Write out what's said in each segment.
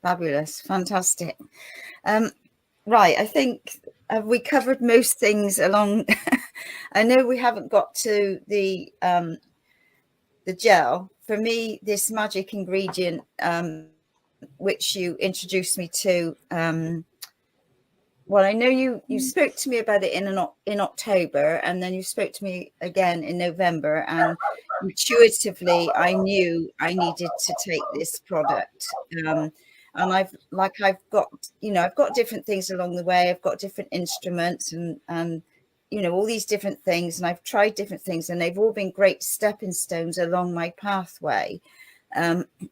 Fabulous. Fantastic. Right. I think we covered most things along. I know we haven't got to the gel. For me, this magic ingredient, which you introduced me to, well, I know you spoke to me about it in October, and then you spoke to me again in November, and intuitively I knew I needed to take this product. And I've got different things along the way. I've got different instruments and all these different things, and I've tried different things, and they've all been great stepping stones along my pathway,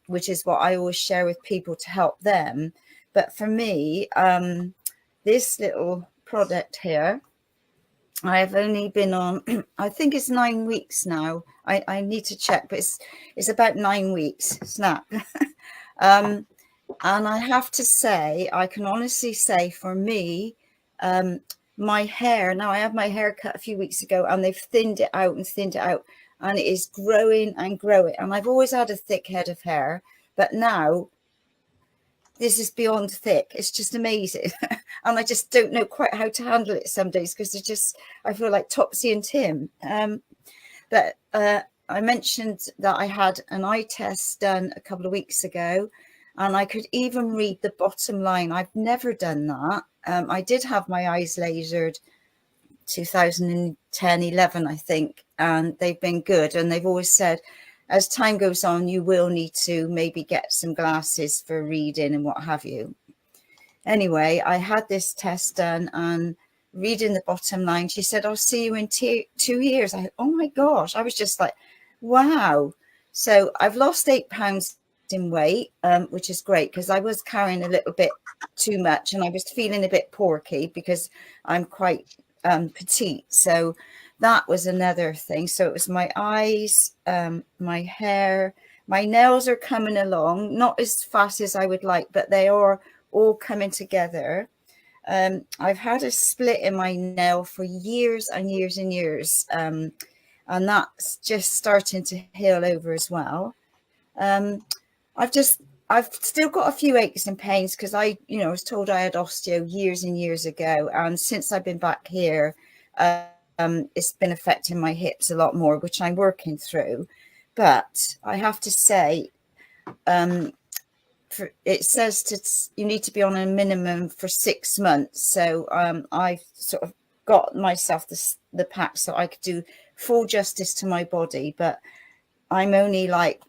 which is what I always share with people to help them. But for me, this little product here, I've only been on, I think it's 9 weeks now. I need to check, but it's about 9 weeks, snap. And I have to say, I can honestly say for me, my hair, now I had my hair cut a few weeks ago, and they've thinned it out, and it is growing and growing. And I've always had a thick head of hair, but now this is beyond thick. It's just amazing. And I just don't know quite how to handle it some days, because I feel like Topsy and Tim. But I mentioned that I had an eye test done a couple of weeks ago, and I could even read the bottom line. I've never done that. I did have my eyes lasered 2010, 11, I think, and they've been good. And they've always said, as time goes on, you will need to maybe get some glasses for reading and what have you. Anyway, I had this test done, and reading the bottom line, she said, I'll see you in 2 years. Oh my gosh. I was just like, wow. So I've lost 8 pounds in weight, which is great, because I was carrying a little bit too much, and I was feeling a bit porky because I'm quite petite. So that was another thing. So it was my eyes, my hair, my nails are coming along, not as fast as I would like, but they are all coming together. I've had a split in my nail for years and years and years, and that's just starting to heal over as well. I've still got a few aches and pains, because I was told I had osteo years and years ago, and since I've been back here, it's been affecting my hips a lot more, which I'm working through. But I have to say, it says you need to be on a minimum for 6 months. So I sort of got myself the pack so I could do full justice to my body. But I'm only like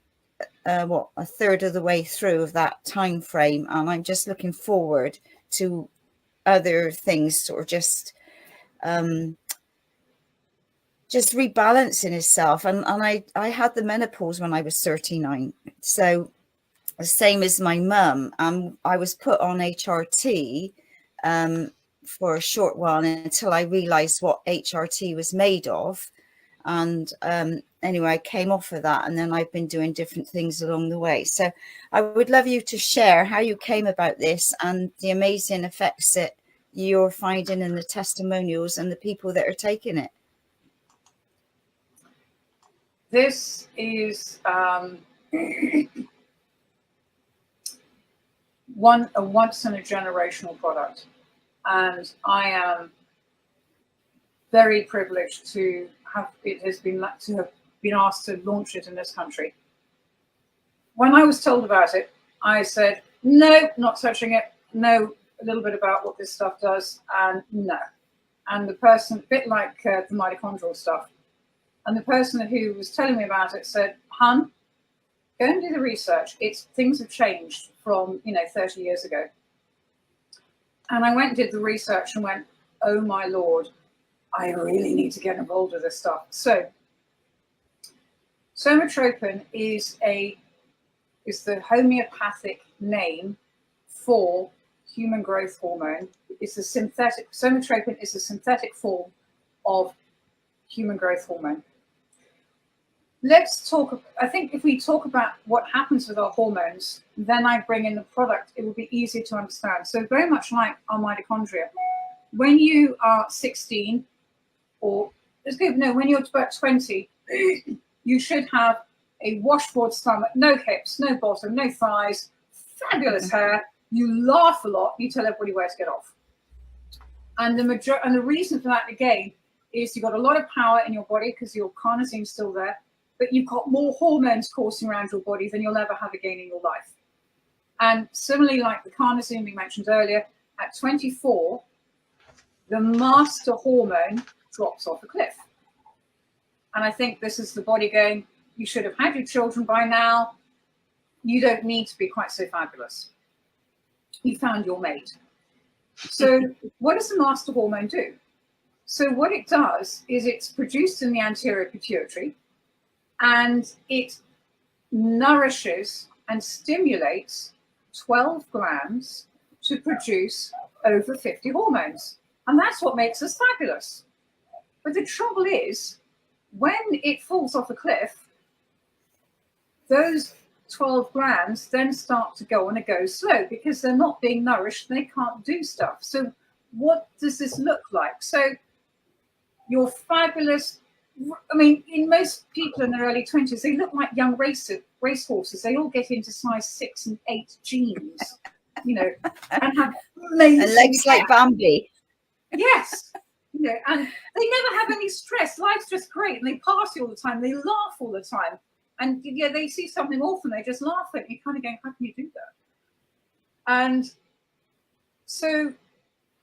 a third of the way through of that time frame, and I'm just looking forward to other things, sort of just rebalancing itself. And I had the menopause when I was 39, so the same as my mum. I was put on HRT for a short while, until I realized what HRT was made of. And anyway, I came off of that, and then I've been doing different things along the way. So I would love you to share how you came about this, and the amazing effects that you're finding in the testimonials and the people that are taking it. This is a once in a generational product, and I am very privileged to have been asked to launch it in this country. When I was told about it, I said, no, not touching it. No, a little bit about what this stuff does, and no. And the person, a bit like the mitochondrial stuff, and the person who was telling me about it said, hun, go and do the research. Things have changed from 30 years ago. And I went and did the research and went, oh my Lord, I really need to get involved with this stuff. So somatotrophin is the homeopathic name for human growth hormone. Somatotrophin is a synthetic form of human growth hormone. Let's talk, I think if we talk about what happens with our hormones, then I bring in the product, it will be easier to understand. So very much like our mitochondria, when you are 16, or when you're about 20, you should have a washboard stomach, no hips, no bottom, no thighs, fabulous hair, You laugh a lot, you tell everybody where to get off. And the reason for that, again, is you've got a lot of power in your body because your carnosine's still there, but you've got more hormones coursing around your body than you'll ever have again in your life. And similarly, like the carnosine we mentioned earlier, at 24, the master hormone drops off a cliff. And I think this is the body going, you should have had your children by now. You don't need to be quite so fabulous. You found your mate. So what does the master hormone do? So what it does is it's produced in the anterior pituitary, and it nourishes and stimulates 12 glands to produce over 50 hormones. And that's what makes us fabulous. But the trouble is, when it falls off a cliff, those 12 glands then start to go on a go slow because they're not being nourished and they can't do stuff. So what does this look like? So you're fabulous. I mean, in most people in their early 20s, they look like young racehorses. They all get into size 6 and 8 jeans, you know, and have amazing and legs like Bambi. Yes. You know, and they never have any stress. Life's just great. And they party all the time. They laugh all the time. And yeah, they see something awful and they just laugh at it. You're kind of going, how can you do that? And so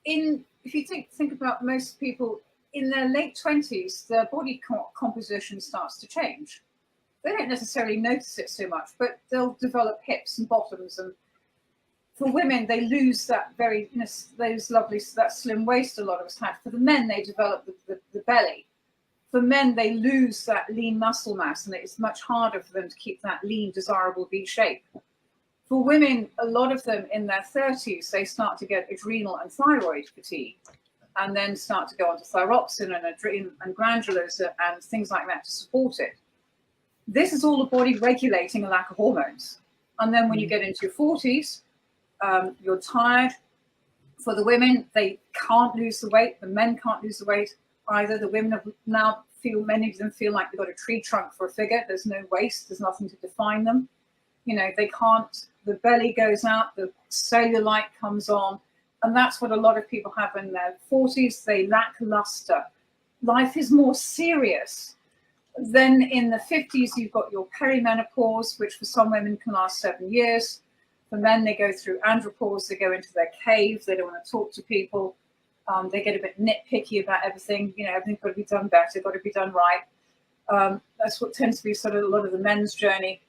if you think about most people in their late 20s, their body composition starts to change. They don't necessarily notice it so much, but they'll develop hips and bottoms. And for women, they lose that that slim waist a lot of us have. For the men, they develop the belly. For men, they lose that lean muscle mass, and it's much harder for them to keep that lean, desirable V shape. For women, a lot of them in their 30s, they start to get adrenal and thyroid fatigue, and then start to go on to thyroxine and glandulars and things like that to support it. This is all the body regulating a lack of hormones. And then when you get into your 40s, you're tired. For the women, they can't lose the weight. The men can't lose the weight either. The women have now many of them feel like they've got a tree trunk for a figure. There's no waist. There's nothing to define them. You know, they can't, the belly goes out, the cellulite comes on. And that's what a lot of people have in their 40s. They lack luster. Life is more serious. Then in the 50s, you've got your perimenopause, which for some women can last 7 years. For men, they go through andropause. They go into their cave. They don't want to talk to people. They get a bit nitpicky about everything. You know, everything's got to be done better, got to be done right. That's what tends to be sort of a lot of the men's journey.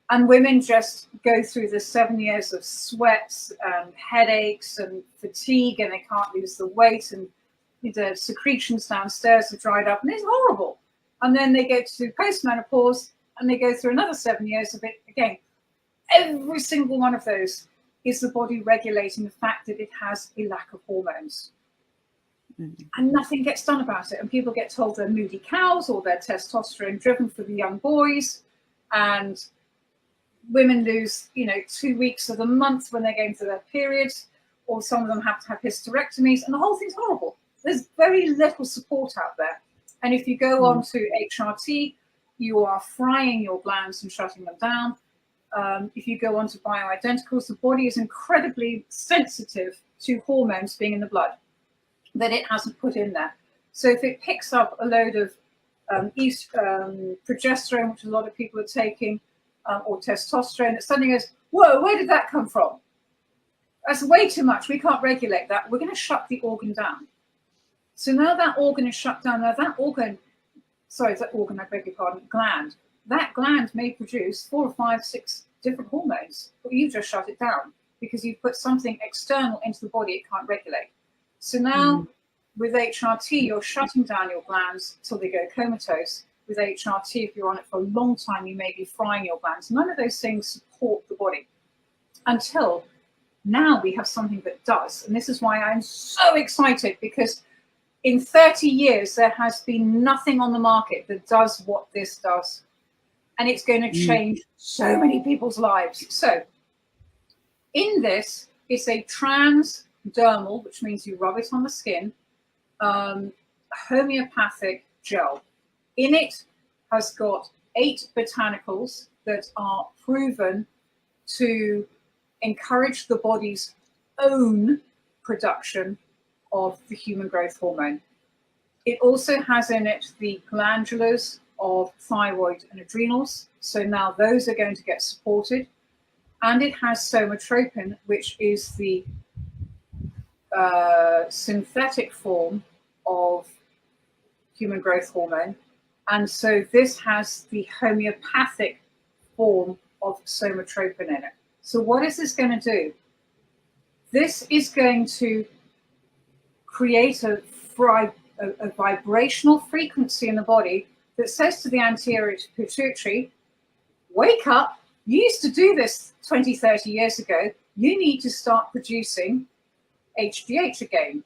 And women just go through the 7 years of sweats and headaches and fatigue, and they can't lose the weight, and the secretions downstairs are dried up, and it's horrible. And then they go to postmenopause, and they go through another 7 years of it again. Every single one of those is the body regulating the fact that it has a lack of hormones. And nothing gets done about it. And people get told they're moody cows or they're testosterone driven for the young boys. And women lose, 2 weeks of the month when they're going through their periods, or some of them have to have hysterectomies, and the whole thing's horrible. There's very little support out there. And if you go on to HRT, you are frying your glands and shutting them down. If you go on to bioidenticals, the body is incredibly sensitive to hormones being in the blood that it hasn't put in there. So if it picks up a load of progesterone, which a lot of people are taking, or testosterone, it suddenly goes, whoa, where did that come from? That's way too much. We can't regulate that. We're going to shut the organ down. So now that organ is shut down. Now that organ, I beg your pardon, gland. That gland may produce 4 or 5, 6 different hormones, but you just shut it down because you've put something external into the body it can't regulate. So now with HRT, you're shutting down your glands till they go comatose. With HRT, if you're on it for a long time, you may be frying your glands. None of those things support the body until now we have something that does. And this is why I'm so excited, because in 30 years, there has been nothing on the market that does what this does. And it's going to change so many people's lives. So in this, it's a transdermal, which means you rub it on the skin, homeopathic gel. In it has got 8 botanicals that are proven to encourage the body's own production of the human growth hormone. It also has in it the glandulars of thyroid and adrenals. So now those are going to get supported. And it has somatotrophin, which is the synthetic form of human growth hormone. And so this has the homeopathic form of somatotrophin in it. So what is this going to do? This is going to create a vibrational frequency in the body that says to the anterior pituitary, wake up, you used to do this 20, 30 years ago, you need to start producing HGH again.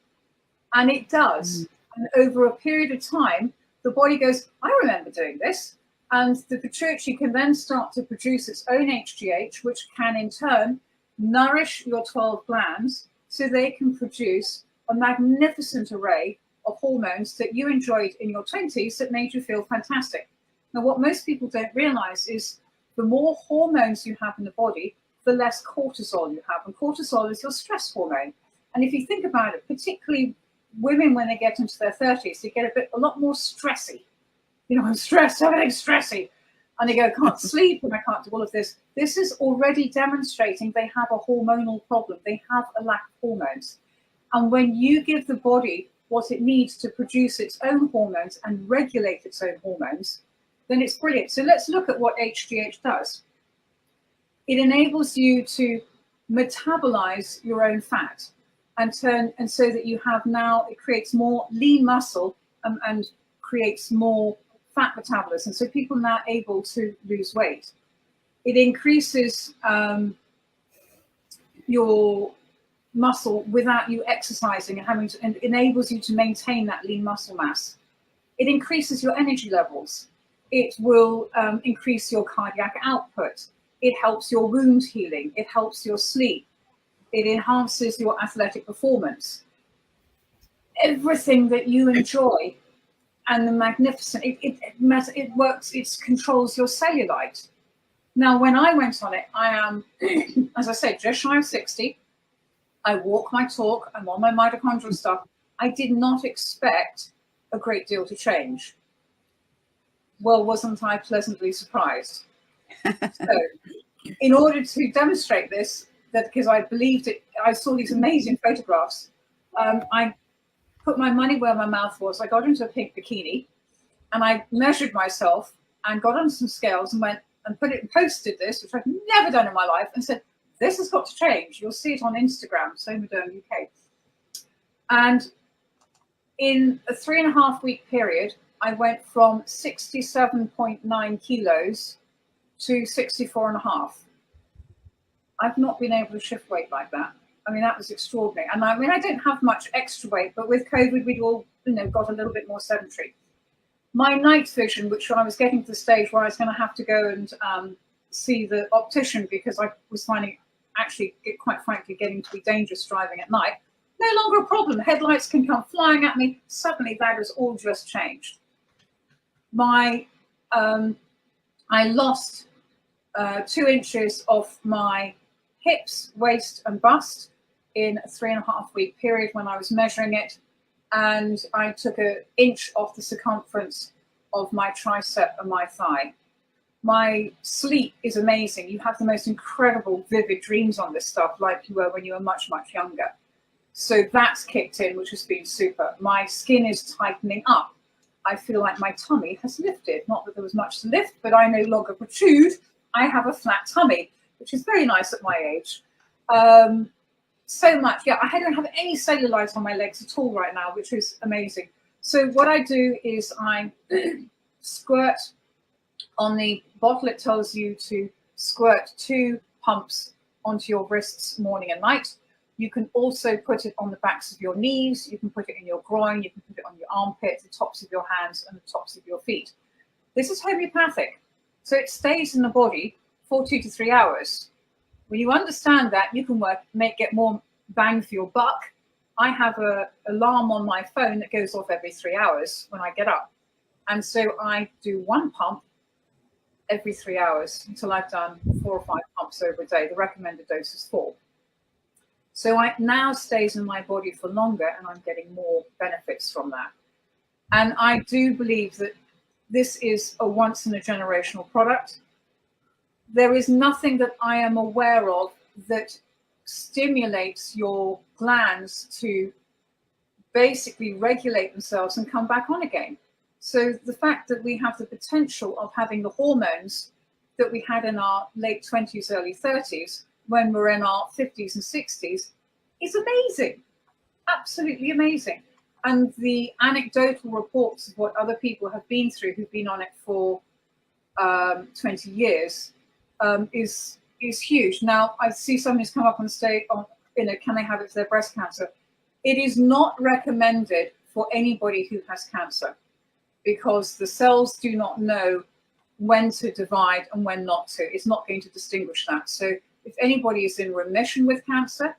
And it does. And over a period of time, the body goes, I remember doing this. And the pituitary can then start to produce its own HGH, which can in turn nourish your 12 glands so they can produce a magnificent array of hormones that you enjoyed in your 20s that made you feel fantastic. Now, what most people don't realize is the more hormones you have in the body, the less cortisol you have. And cortisol is your stress hormone. And if you think about it, particularly women when they get into their 30s, they get a lot more stressy. You know, I'm stressed, everything's stressy. And they go, I can't sleep and I can't do all of this. This is already demonstrating they have a hormonal problem. They have a lack of hormones. And when you give the body what it needs to produce its own hormones and regulate its own hormones, then it's brilliant. So let's look at what HGH does. It enables you to metabolize your own fat and so that you have now, it creates more lean muscle and creates more fat metabolism. So people are now able to lose weight. It increases your muscle without you exercising and having to, and enables you to maintain that lean muscle mass. It increases your energy levels. It will increase your cardiac output. It helps your wound healing. It helps your sleep. It enhances your athletic performance. Everything that you enjoy and the magnificent, it works, it controls your cellulite. Now, when I went on it, I am, as I said, just shy of 60. I walk my talk. I'm on my mitochondrial stuff. I did not expect a great deal to change. Well, wasn't I pleasantly surprised? So, in order to demonstrate this, that because I believed it, I saw these amazing photographs. I put my money where my mouth was. I got into a pink bikini, and I measured myself and got on some scales and went and posted this, which I've never done in my life, and said, "This has got to change." You'll see it on Instagram, Somadome UK. And in a 3.5-week period, I went from 67.9 kilos to 64.5. I've not been able to shift weight like that. I mean, that was extraordinary. And I mean, I don't have much extra weight, but with COVID, we'd all, got a little bit more sedentary. My night vision, which I was getting to the stage where I was going to have to go and see the optician because I was finding actually, quite frankly, getting to be dangerous driving at night, no longer a problem. Headlights can come flying at me. Suddenly, that has all just changed. I lost 2 inches of my hips, waist, and bust in a 3.5-week period when I was measuring it, and I took 1 inch off the circumference of my tricep and my thigh. My sleep is amazing. You have the most incredible, vivid dreams on this stuff, like you were when you were much, much younger. So that's kicked in, which has been super. My skin is tightening up. I feel like my tummy has lifted. Not that there was much to lift, but I no longer protrude. I have a flat tummy, which is very nice at my age. So much. Yeah, I don't have any cellulite on my legs at all right now, which is amazing. So what I do is I squirt on the bottle. It tells you to squirt 2 pumps onto your wrists morning and night. You can also put it on the backs of your knees. You can put it in your groin. You can put it on your armpit, the tops of your hands, and the tops of your feet. This is homeopathic. So it stays in the body for 2 to 3 hours. When you understand that, you can get more bang for your buck. I have an alarm on my phone that goes off every 3 hours when I get up. And so I do 1 pump every 3 hours until I've done 4 or 5 pumps over a day. The recommended dose is 4. So it now stays in my body for longer, and I'm getting more benefits from that. And I do believe that this is a once in a generational product. There is nothing that I am aware of that stimulates your glands to basically regulate themselves and come back on again. So the fact that we have the potential of having the hormones that we had in our late 20s, early 30s, when we're in our 50s and 60s, is amazing. Absolutely amazing. And the anecdotal reports of what other people have been through who've been on it for 20 years is huge. Now, I see someone who's come up on stage on, can they have it for their breast cancer? It is not recommended for anybody who has cancer, because the cells do not know when to divide and when not to. It's not going to distinguish that. So if anybody is in remission with cancer,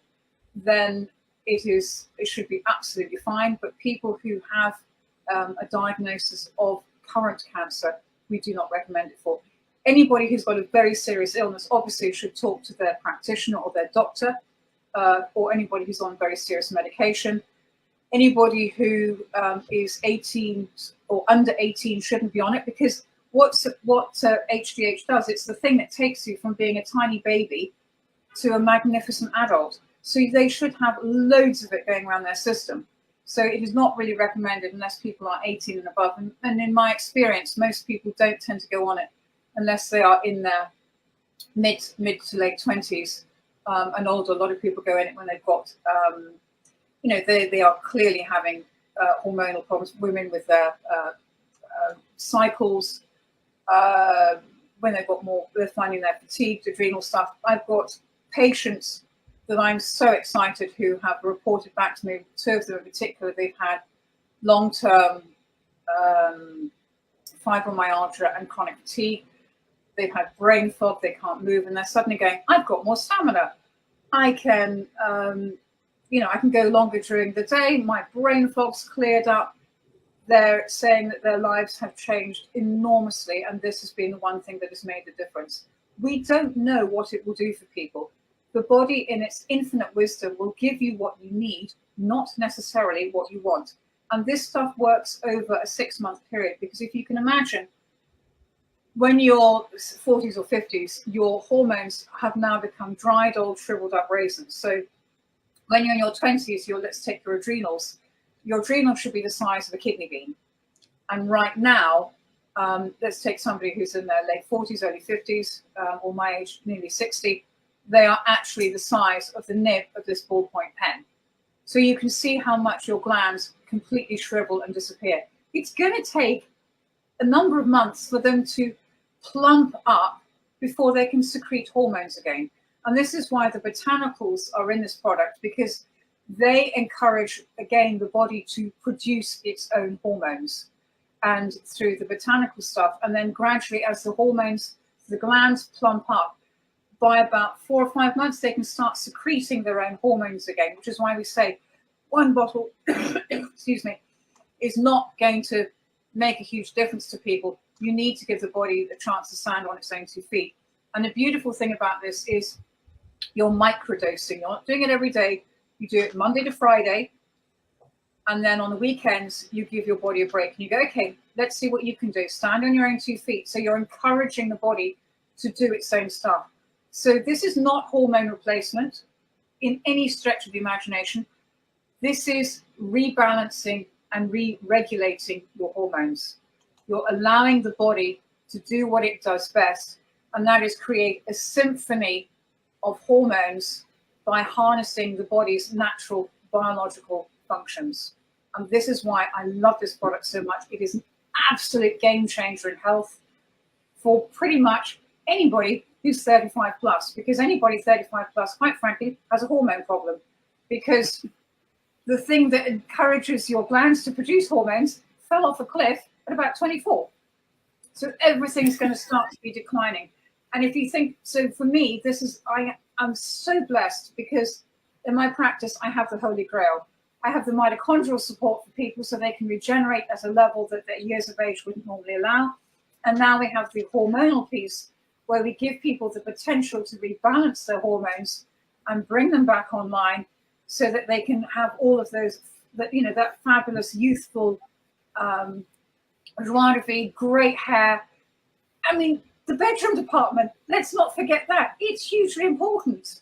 then it should be absolutely fine. But people who have a diagnosis of current cancer, we do not recommend it for. Anybody who's got a very serious illness obviously should talk to their practitioner or their doctor, or anybody who's on very serious medication. Anybody who is 18 or under 18 shouldn't be on it, because what HGH does, it's the thing that takes you from being a tiny baby to a magnificent adult. So they should have loads of it going around their system. So it is not really recommended unless people are 18 and above. And in my experience, most people don't tend to go on it unless they are in their mid to late 20s and older. A lot of people go in it when they've got, they are clearly having hormonal problems. Women with their cycles, when they've got more, they're finding their fatigued, adrenal stuff. I've got patients that I'm so excited who have reported back to me, 2 of them in particular, they've had long-term fibromyalgia and chronic fatigue. They've had brain fog, they can't move, and they're suddenly going, I've got more stamina. I can, I can go longer during the day. My brain fog's cleared up. They're saying that their lives have changed enormously, and this has been the one thing that has made the difference. We don't know what it will do for people. The body, in its infinite wisdom, will give you what you need, not necessarily what you want. And this stuff works over a 6-month period, because if you can imagine, when you're 40s or 50s, your hormones have now become dried, old, shriveled up raisins. So when you're in your 20s, let's take your adrenals. Your adrenals should be the size of a kidney bean. And right now, let's take somebody who's in their late 40s, early 50s, or my age, nearly 60. They are actually the size of the nib of this ballpoint pen. So you can see how much your glands completely shrivel and disappear. It's going to take a number of months for them to plump up before they can secrete hormones again. And this is why the botanicals are in this product, because they encourage, again, the body to produce its own hormones, and through the botanical stuff. And then gradually, as the hormones, the glands plump up, by about 4 or 5 months, they can start secreting their own hormones again, which is why we say one bottle, excuse me, is not going to make a huge difference to people. You need to give the body the chance to stand on its own 2 feet. And the beautiful thing about this is you're microdosing. You're not doing it every day. You do it Monday to Friday. And then on the weekends, you give your body a break. And you go, okay, let's see what you can do. Stand on your own 2 feet. So you're encouraging the body to do its own stuff. So this is not hormone replacement in any stretch of the imagination. This is rebalancing and re-regulating your hormones. You're allowing the body to do what it does best, and that is create a symphony of hormones by harnessing the body's natural biological functions. And this is why I love this product so much. It is an absolute game changer in health for pretty much anybody who's 35 plus, because anybody 35 plus, quite frankly, has a hormone problem, because the thing that encourages your glands to produce hormones fell off a cliff at about 24. So everything's going to start to be declining. And if you think, so for me, I'm so blessed, because in my practice, I have the Holy Grail. I have the mitochondrial support for people so they can regenerate at a level that their years of age wouldn't normally allow. And now we have the hormonal piece, where we give people the potential to rebalance their hormones and bring them back online so that they can have all of those, that, you know, that fabulous youthful joie de vivre, great hair. I mean, the bedroom department, let's not forget that. It's hugely important.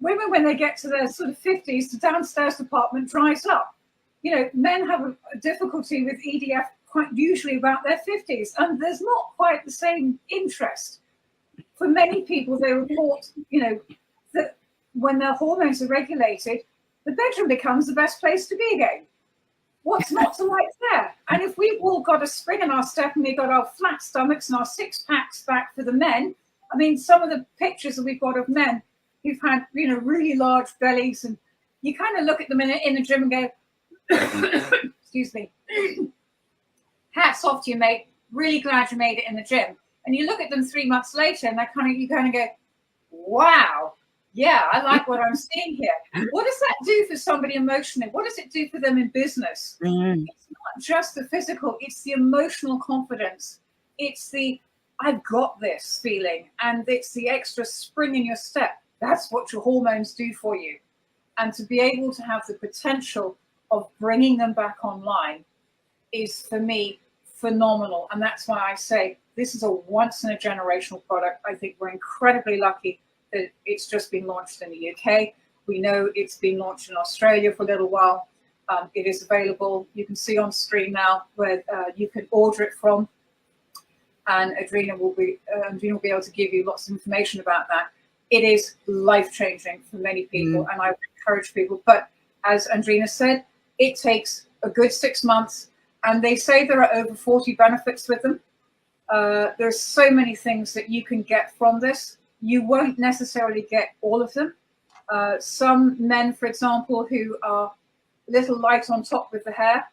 Women, when they get to their sort of 50s, the downstairs department dries up. You know, men have a difficulty with EDF quite usually about their 50s, and there's not quite the same interest. For many people, they report, you know, that when their hormones are regulated, the bedroom becomes the best place to be again. What's not to like there? And if we've all got a spring in our step and we've got our flat stomachs and our six packs back for the men, I mean, some of the pictures that we've got of men who've had, you know, really large bellies, and you kind of look at them in the gym and go, excuse me, hats off to you, mate. Really glad you made it in the gym. And you look at them 3 months later and you kind of go, wow, yeah, I like what I'm seeing here. What does that do for somebody emotionally? What does it do for them in business? It's not just the physical, it's the emotional confidence. It's the I've got this feeling, and it's the extra spring in your step. That's what your hormones do for you. And to be able to have the potential of bringing them back online is, for me, phenomenal. And that's why I say this is a once in a generational product. I think we're incredibly lucky that it's just been launched in the UK. We know it's been launched in Australia for a little while. It is available. You can see on screen now where you can order it from. And Andrena will be able to give you lots of information about that. It is life-changing for many people, and I would encourage people. But as Andrena said, it takes a good 6 months, and they say there are over 40 benefits with them. There's so many things that you can get from this. You won't necessarily get all of them. Some men, for example, who are a little light on top with the hair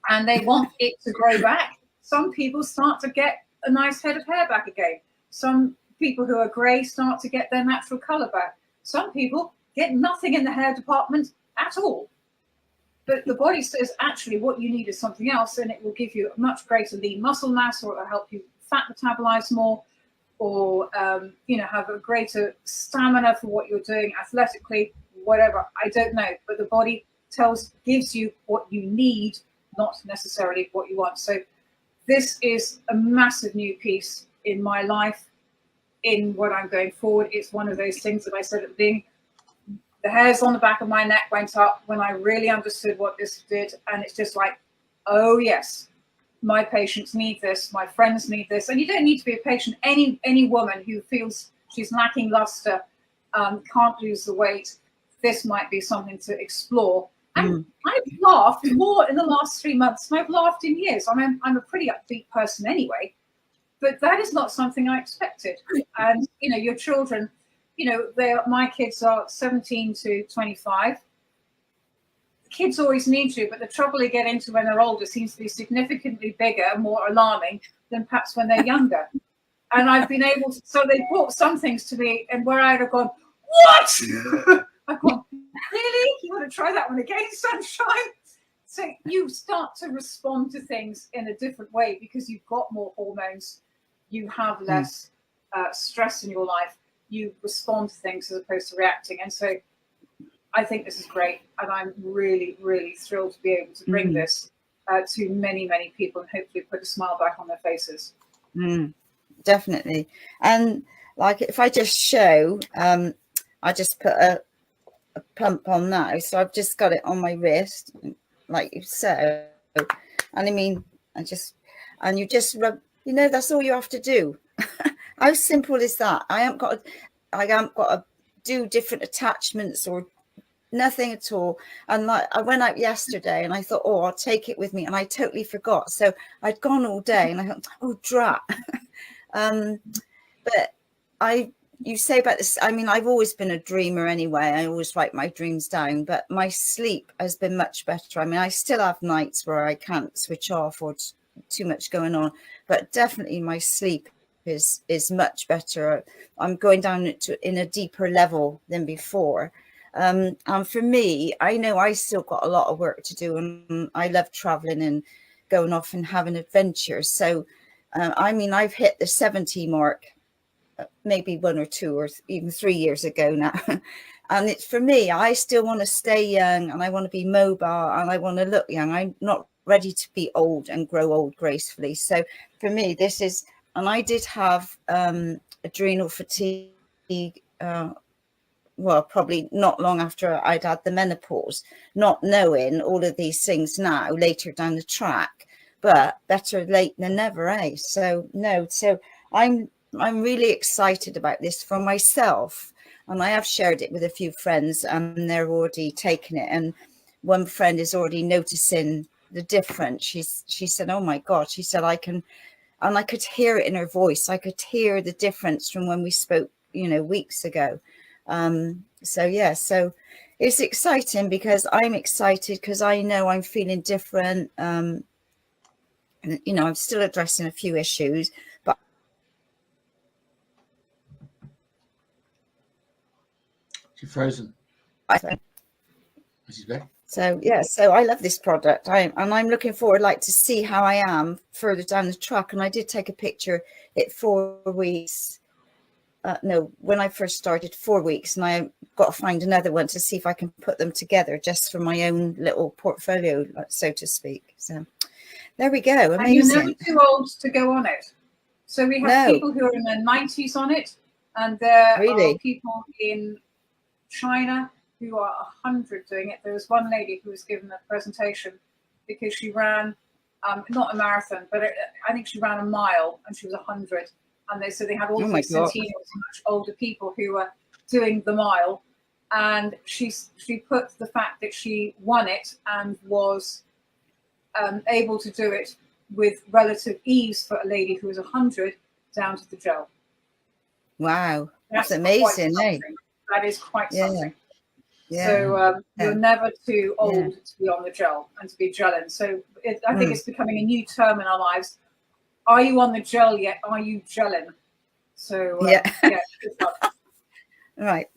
and they want it to grow back, some people start to get a nice head of hair back again. Some people who are grey start to get their natural colour back. Some people get nothing in the hair department at all. But the body says, actually, what you need is something else, and it will give you a much greater lean muscle mass, or it will help you fat metabolize more, or have a greater stamina for what you're doing athletically, whatever. I don't know, but the body gives you what you need, not necessarily what you want. So this is a massive new piece in my life, in what I'm going forward. It's one of those things that I said at the beginning. The hairs on the back of my neck went up when I really understood what this did. And it's just like, oh, yes, my patients need this. My friends need this. And you don't need to be a patient. Any woman who feels she's lacking luster, can't lose the weight, this might be something to explore. And I've laughed more in the last 3 months than I've laughed in years. I mean, I'm a pretty upbeat person anyway, but that is not something I expected. And, your children, my kids are 17 to 25. Kids always need you, but the trouble they get into when they're older seems to be significantly bigger and more alarming than perhaps when they're younger. And I've been able to, so they brought some things to me, and where I'd have gone, what? I've gone, really? You want to try that one again, sunshine? So you start to respond to things in a different way because you've got more hormones, you have less stress in your life, you respond to things as opposed to reacting. And so I think this is great, and I'm really, really thrilled to be able to bring this to many, many people and hopefully put a smile back on their faces. Definitely. And like, if I just show, I just put a pump on now, so I've just got it on my wrist, like you said. And I mean, and you just rub, that's all you have to do. How simple is that? I haven't got to do different attachments or nothing at all. And like, I went out yesterday and I thought, oh, I'll take it with me, and I totally forgot. So I'd gone all day and I thought, oh, drat. But you say about this, I mean, I've always been a dreamer anyway. I always write my dreams down, but my sleep has been much better. I mean, I still have nights where I can't switch off or too much going on, but definitely my sleep is much better. I'm going down in a deeper level than before. And for me, I know I still got a lot of work to do, and I love traveling and going off and having adventures. So, I mean, I've hit the 70 mark, maybe 1 or 2 or even 3 years ago now. And it's for me, I still want to stay young, and I want to be mobile, and I want to look young. I'm not ready to be old and grow old gracefully. So for me, this is, and I did have adrenal fatigue, well, probably not long after I'd had the menopause, not knowing all of these things now later down the track, but better late than never, eh? So no, so I'm really excited about this for myself, and I have shared it with a few friends, and they're already taking it, and one friend is already noticing the difference. She said, oh my God, she said, I can, and I could hear it in her voice. I could hear the difference from when we spoke, weeks ago. So yeah, so it's exciting because I'm excited because I know I'm feeling different. And, I'm still addressing a few issues, but She's frozen. She's back. So yeah, so I love this product. I'm looking forward, like, to see how I am further down the track. And I did take a picture at 4 weeks. No, when I first started, 4 weeks, and I got to find another one to see if I can put them together just for my own little portfolio, so to speak. So there we go. Amazing. And you're never too old to go on it. So we have people who are in their 90s on it, and there are people in China who are 100 doing it. There was one lady who was given a presentation because she ran, not a marathon, but I think she ran a mile, and she was 100. And they said they had all these centennials, much older people who were doing the mile. And she put the fact that she won it and was able to do it with relative ease for a lady who was 100 down to the gel. Wow, that's amazing, eh? That is quite something. Yeah. So you're never too old to be on the gel and to be gelling. So I think it's becoming a new term in our lives. Are you on the gel yet? Are you gelling? So yeah. Right.